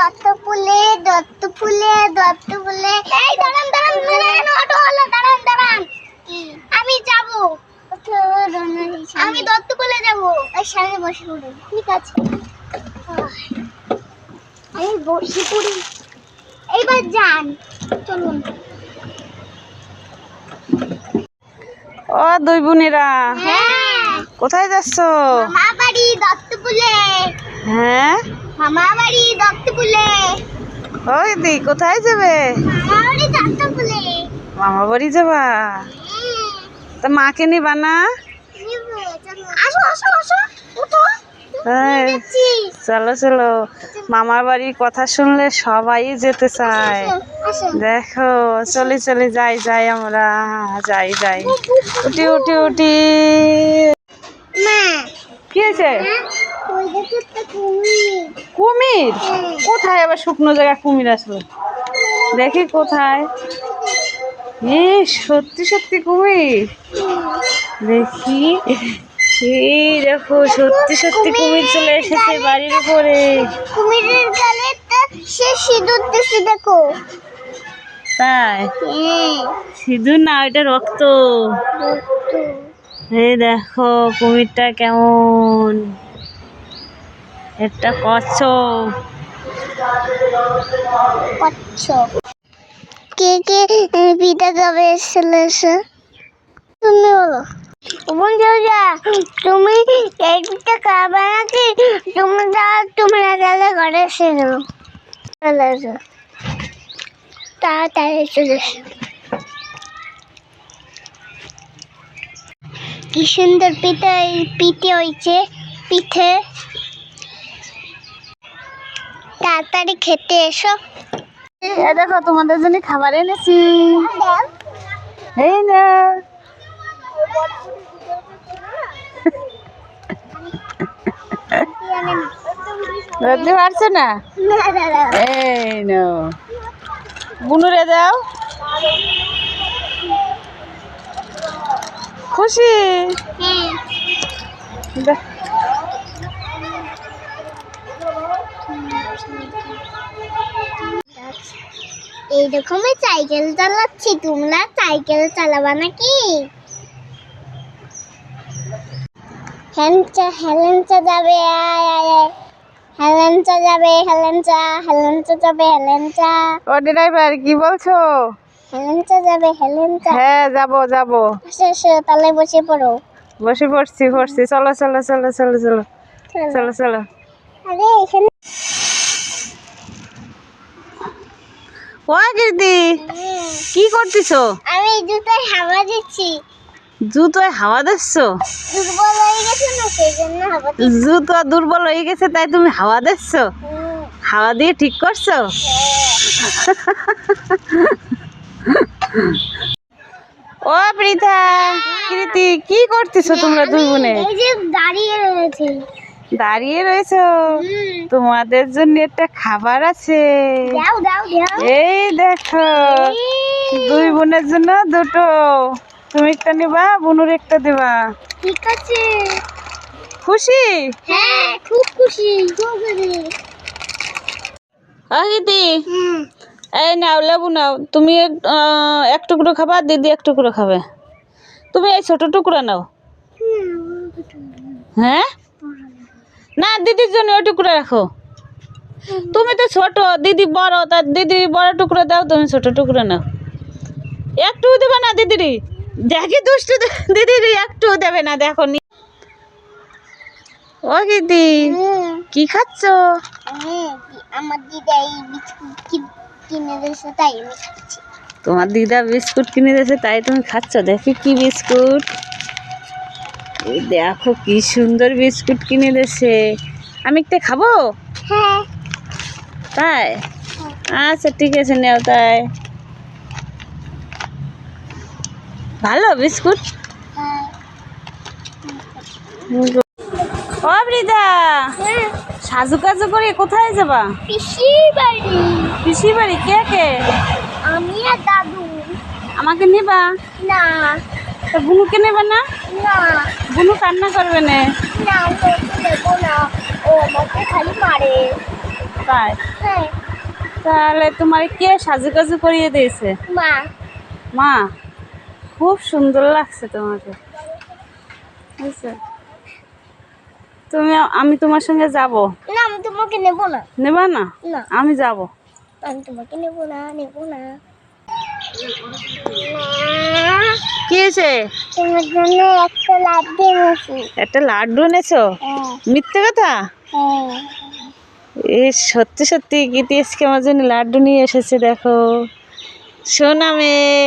দত্ত ফুলে এই দাঁড়ান অটো হলো দাঁড়ান আমি যাব আমি দত্ত ফুলে যাব ওই সামনে বসে পড়ি ঠিক আছে আমি বসে পড়ি এইবার যান চলুন ও দুই বোনেরা হ্যাঁ কোথায় যাচ্ছ? মামা বাড়ি দত্ত ফুলে হ্যাঁ মামা বাড়ি দত্ত ফুলে ওই দি কোথায় যাবে? মামা বাড়ি দত্ত ফুলে মামা বাড়ি যাবা? তা মাকে নিবা না? আসো আসো আসো উঠো হ্যাঁ, চলো চলো মামার বাড়ির কথা শুনলে সবাই যেতে চায়। আসো দেখো চলে চলে যাই আমরা যাই উঠি মা কি হয়েছে? ওই দেখো তো কুমির কুমির? কোথায় আবার শুকনো জায়গায় কুমির আসলো? দেখি কোথায়। সত্যি সত্যি কুমির, দেখি। এই দেখো সত্যি সত্যি কুমির চলে এসেছে বাড়ির উপরে। কুমিরের গালে সে সিঁদুর দিচ্ছে দেখো। তাই? সিঁদুর না, এটা রক্ত। এই দেখো কুমিরটা কেমন, একটা কচ্ছপ। কে কে পিঠা খাবে এসে তুমি বলো বন্ধুরা, তুমি এই পিঠা খাবে নাকি? তোমরা গেলে ঘরে এসে যাও, চলে এসো তাড়াতাড়ি চলে এসো। কি সুন্দর পিঠে হয়েছে, পিঠে তাড়াতাড়ি খেতে এসো। দেখো তোমাদের জন্য খাবার এনেছি। এই না ধরতে পারছো না? এই নো বুনুরে দাও। খুশি? এইরকম সাইকেল চালাচ্ছি, তোমরা সাইকেল চালাবা নাকি? হেলেঞ্চা যাবে, হেলেঞ্চা যাবে, ও ড্রাইভার কি বলছো? হেলেঞ্চা যাবে, হ্যাঁ যাবো। আসো তাহলে বসে পড়ো। বসে পড়ছি। চলো। আরে এখানে ও দিদি কি করতেছো? আমি জুতোয় হাওয়া দিচ্ছি। জুতোয় হাওয়া দিচ্ছ? দুর্বল হয়ে গেছে না, সেই জন্য হাওয়া দিচ্ছি। জুতো দুর্বল হয়ে গেছে তাই তুমি হাওয়া দিচ্ছ? হাওয়া দিয়ে ঠিক করছো? ও প্রীতা, কৃতি কি করতেছো তোমরা দুই বোনে? এই যে দাঁড়িয়ে রয়েছে। তোমাদের জন্য একটা খাবার আছে। দাও এই দেখো দুই বোনের জন্য দুটো, তুমি একটা নিবা, বুনুর একটা দিবা। ঠিক আছে। খুশি? হ্যাঁ খুব খুশি। দিদি এই নাও লেবু নাও, তুমি এক টুকরো খাবা, দিদি এক টুকরো খাবে। তুমি এই ছোট টুকরো নাও। হ্যাঁ না, দিদির জন্য ওই টুকরো রাখো। তুমি তো ছোট, দিদি বড়, তার দিদি বড় টুকরো দাও, তুমি ছোট টুকরো নাও। একটু দেবে না দিদিরি? দেখি দুষ্টু দিদিরি একটু দেবে না, দেখো নি। ও দিদি কি খাচ্ছ? আমার দিদা এই বিস্কুট কিনে দিয়েছে তাই আমি খাচ্ছি। তোমার দিদা বিস্কুট কিনে দিয়েছে তাই তুমি খাচ্ছ? দেখি কি বিস্কুট। এই দেখো কি সুন্দর বিস্কুট কিনে দিয়েছে। আমি একটা খাবো? হ্যাঁ তাই? আচ্ছা ঠিক আছে, নেও। তাই ভালো বিস্কুট। ও বৃদা, সাজু কাজু করে কোথায় যাবা? পিসির বাড়ি। কে? আমি আর দাদু। আমাকে নিবা না তো? বুনুকে নেবা না? না বুনু কান্না করবে না? না, ওকে নেবো না, ও আমাকে খালি মারে। তাই? হ্যাঁ তাহলে তোমার কে সাজুকাজু করিয়ে দিয়েছে? মা। মা, খুব সুন্দর লাগছে তোমাকে, বুঝছো? আমি তোমার সঙ্গে যাব। না আমি তোমাকে নেবো না। নেবা না? না আমি যাব। আমি তোমাকে নেবো না, নেবো না। কি হয়েছে? তোমার জন্য একটা লাড্ডু এনেছি। একটা লাড্ডু এনেছো? হ্যাঁ মিথ্যে কথা? হ্যাঁ। এই সত্যি সত্যি গীতি আজকে আমার জন্য লাড্ডু নিয়ে এসেছে, দেখো। শোনা মেয়ে।